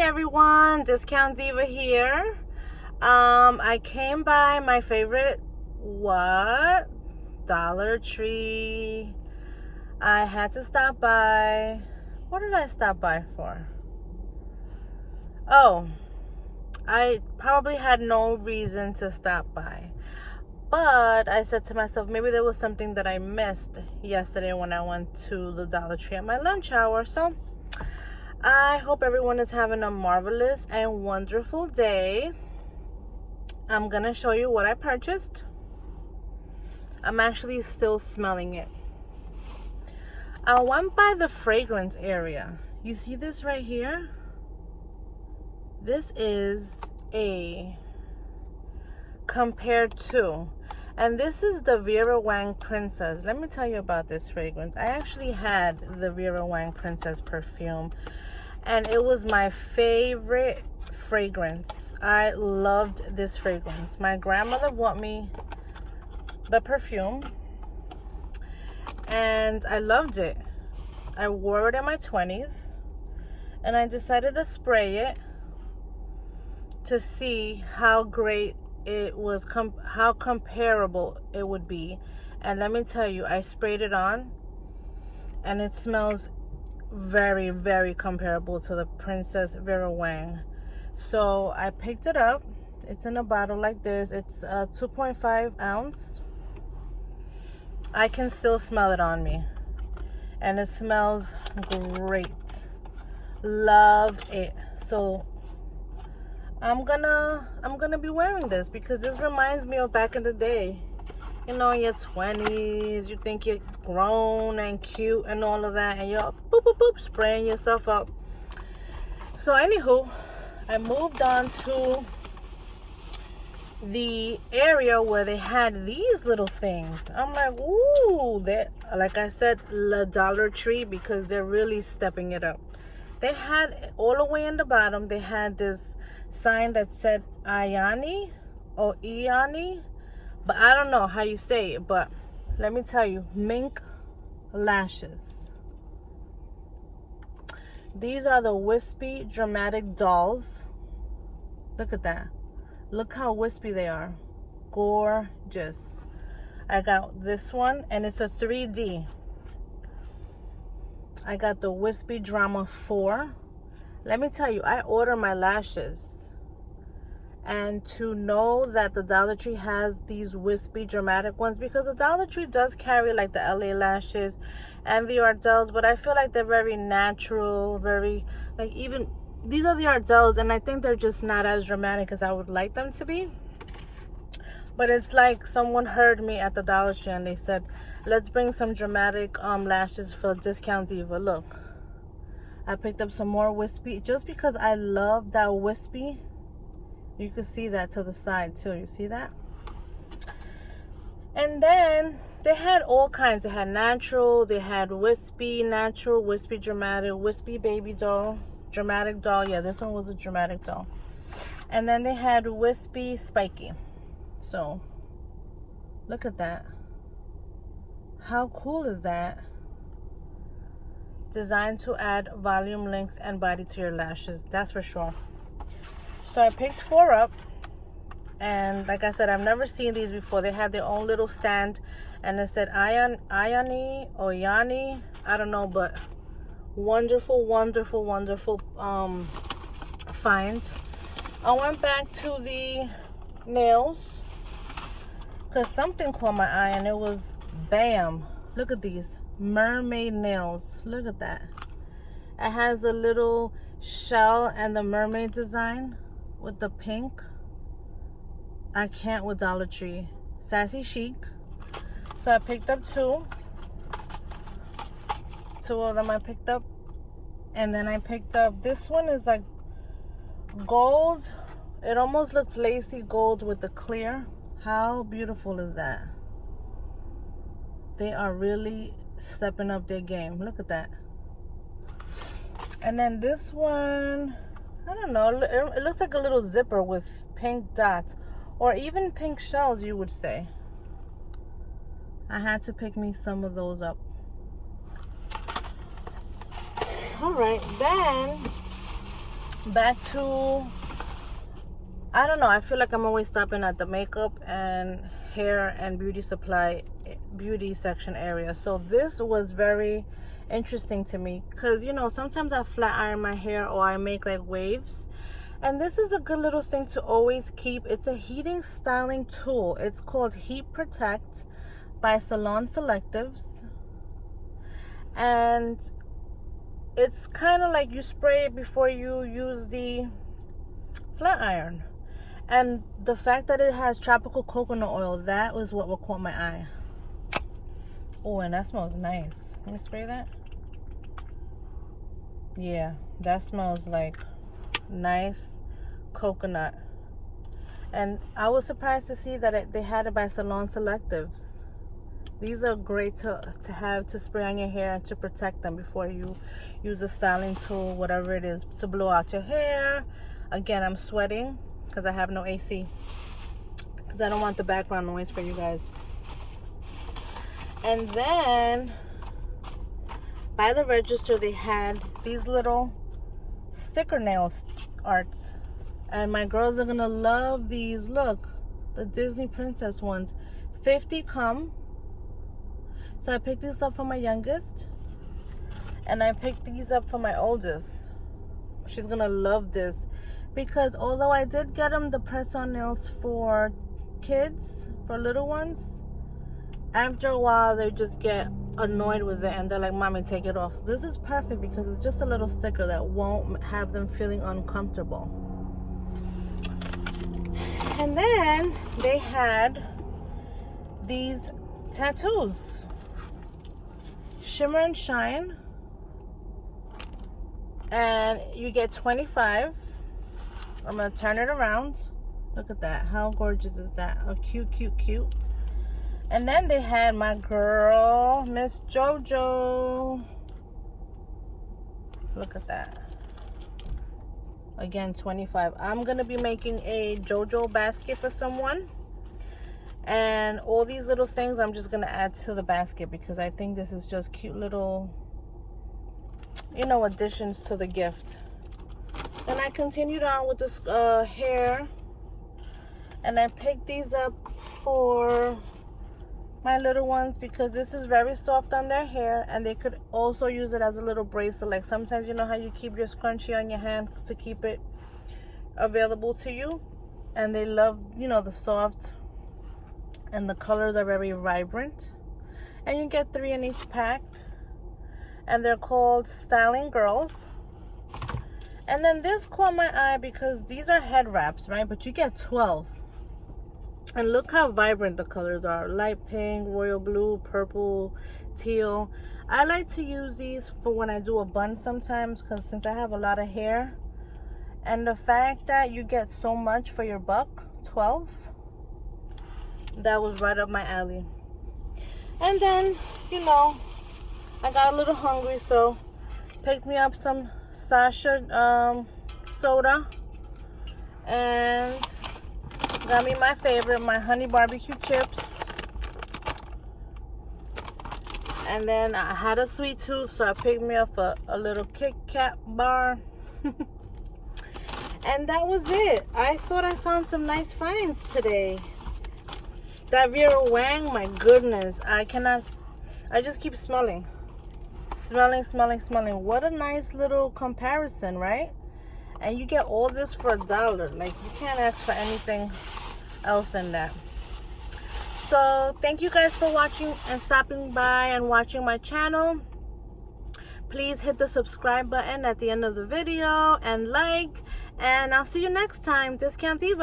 everyone, Discount Diva here. I came by my favorite Dollar Tree. I had to stop by. What did I stop by for? Oh, I probably had no reason to stop by, but I said to myself, maybe there was something that I missed yesterday when I went to the Dollar Tree at my lunch hour. So I hope everyone is having a marvelous and wonderful day. I'm gonna show you what I purchased. I'm actually still smelling it. I went by the fragrance area. You see this right here? This is a compared to, and this is the Vera Wang Princess. Let me tell you about this fragrance. I actually had the Vera Wang Princess perfume, and it was my favorite fragrance. I loved this fragrance. My grandmother bought me the perfume, and I loved it. I wore it in my 20s, and I decided to spray it to see how great it was, how comparable it would be. And let me tell you, I sprayed it on, and it smells very, very comparable to the Princess Vera Wang. So I picked it up. It's in a bottle like this. It's 2.5 ounce. I can still smell it on me, and it smells great. Love it. So I'm gonna be wearing this because this reminds me of back in the day. You know, in your 20s, you think you're grown and cute and all of that, and you're boop boop boop spraying yourself up. So anywho, I moved on to the area where they had these little things. I'm like, ooh, that, like I said, the Dollar Tree, because they're really stepping it up. They had all the way in the bottom, they had this sign that said Ayani or Iani, but I don't know how you say it. But let me tell you, Mink Lashes. These are the wispy dramatic dolls. Look at that. Look how wispy they are. Gorgeous. I got this one, and it's a 3D. I got the Wispy Drama 4. Let me tell you, I order my lashes, and to know that the Dollar Tree has these wispy dramatic ones, because the Dollar Tree does carry like the LA Lashes and the Ardell's, but I feel like they're very natural, very, like, even these are the Ardell's, and I think they're just not as dramatic as I would like them to be. But it's like someone heard me at the Dollar Tree and they said, let's bring some dramatic lashes for Discount Diva. Look, I picked up some more wispy just because I love that wispy. You can see that to the side too. You see that? And then they had all kinds. They had natural, they had wispy, natural, wispy, dramatic, wispy baby doll, dramatic doll. Yeah, this one was a dramatic doll. And then they had wispy spiky. So look at that. How cool is that? Designed to add volume, length, and body to your lashes. That's for sure. So I picked 4 up, and like I said, I've never seen these before. They had their own little stand, and it said Ayani or Yani, I don't know, but wonderful, wonderful, wonderful find. I went back to the nails because something caught my eye, and it was bam. Look at these Mermaid Nails. Look at that. It has the little shell and the mermaid design with the pink. I can't with Dollar Tree. Sassy chic. So I picked up 2. 2 of them I picked up. And then I picked up, this one is like gold. It almost looks lacy gold with the clear. How beautiful is that? They are really stepping up their game. Look at that. And then this one, I don't know, it looks like a little zipper with pink dots, or even pink shells, you would say. I had to pick me some of those up. All right, then back to, I don't know, I feel like I'm always stopping at the makeup and hair and beauty section area. So this was very interesting to me because, you know, sometimes I flat iron my hair or I make like waves, and this is a good little thing to always keep. It's a heating styling tool. It's called Heat Protect by Salon Selectives, and it's kind of like you spray it before you use the flat iron. And the fact that it has tropical coconut oil, that was what caught my eye. Oh, and that smells nice. Let me spray that. Yeah, that smells like nice coconut. And I was surprised to see that they had it by Salon Selectives. These are great to have to spray on your hair and to protect them before you use a styling tool, whatever it is, to blow out your hair. Again, I'm sweating because I have no AC, because I don't want the background noise for you guys. And then by the register, they had these little sticker nails arts, and my girls are gonna love these. Look, the Disney princess ones. 50 come. So I picked these up for my youngest, and I picked these up for my oldest. She's gonna love this, because although I did get them the press-on nails for kids, for little ones, after a while they just get annoyed with it and they're like, "Mommy, take it off." This is perfect because it's just a little sticker that won't have them feeling uncomfortable. And then they had these tattoos, Shimmer and Shine, and you get 25. I'm gonna turn it around. Look at that. How gorgeous is that? Oh, cute, cute, cute. And then they had my girl, Miss JoJo. Look at that. Again, 25. I'm gonna be making a JoJo basket for someone, and all these little things I'm just gonna add to the basket because I think this is just cute little, you know, additions to the gift. Then I continued on with this hair, and I picked these up for my little ones because this is very soft on their hair, and they could also use it as a little bracelet. Like sometimes, you know how you keep your scrunchie on your hand to keep it available to you, and they love, you know, the soft, and the colors are very vibrant. And you get 3 in each pack, and they're called Styling Girls. And then this caught my eye because these are head wraps, right? But you get 12. And look how vibrant the colors are. Light pink, royal blue, purple, teal. I like to use these for when I do a bun sometimes, because since I have a lot of hair. And the fact that you get so much for your buck, 12, that was right up my alley. And then, you know, I got a little hungry, so picked me up some Sasha soda, and got me my favorite, my honey barbecue chips. And then I had a sweet tooth, so I picked me up a little Kit Kat bar. And that was it. I thought I found some nice finds today. That Vera Wang, my goodness, I just keep smelling. Smelling. What a nice little comparison, right? And you get all this for $1. Like, you can't ask for anything else than that. So thank you guys for watching and stopping by and watching my channel. Please hit the subscribe button at the end of the video and like, and I'll see you next time. Discount Diva.